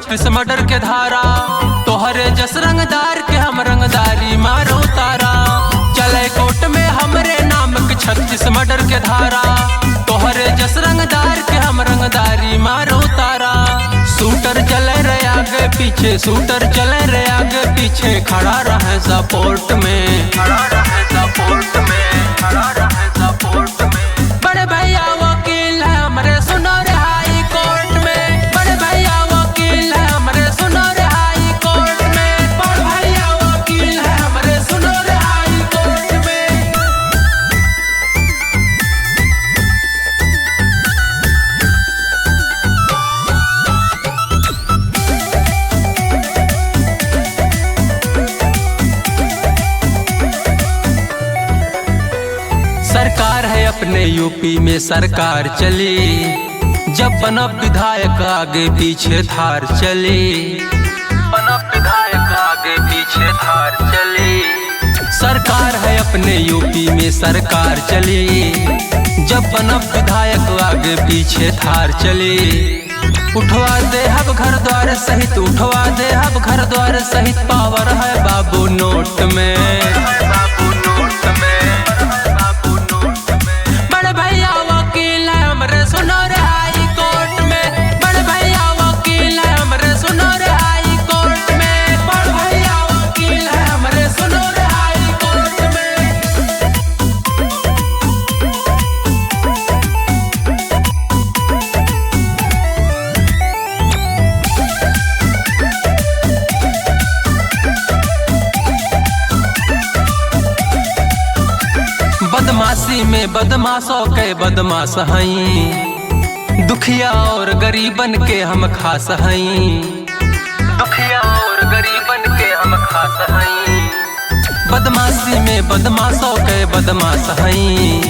36 murder के धारा, तोहरे जस रंगदार के हम रंगदारी मारो तारा। चले कोर्ट में हमरे नाम के 36 मर्डर के धारा, तोहरे जस रंगदार के हम रंगदारी मारो तारा। शूटर चले रे आगे पीछे, शूटर चले रे आगे पीछे, खड़ा रहे सपोर्ट में, खड़ा रहे सपोर्ट में, खड़ा रहे सपोर्ट में। बड़े भैया वकील है हमरे सुनो रे हाई कोर्ट में, बड़े भैया वकील है हमरे सुनो रे हाई कोर्ट में, बड़े भैया वकील है हमरे सुनो रे हाई कोर्ट में। सरकार है अपने यूपी में सरकार चली, जब बना विधायक आगे पीछे थार चली, बना विधायक आगे पीछे थार चली। सरकार है अपने यूपी में सरकार चली, जब बना विधायक आगे पीछे थार चली। उठवा दे अब घर द्वार सहित, उठवा दे अब घर द्वार सहित, पावर है बाबू नोट में। बदमाशी में बदमाशों के बदमाश हई, दुखिया और गरीबन के हम खास हई, दुखिया और गरीबन के हम खास हई। बदमाशी में बदमाशों के बदमाश हई,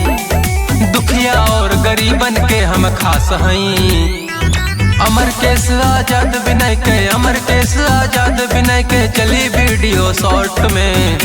दुखिया और गरीबन के हम खास हई। अमर केस आजाद विनय के, अमर केस आजाद विनय के, चली वीडियो शॉर्ट में।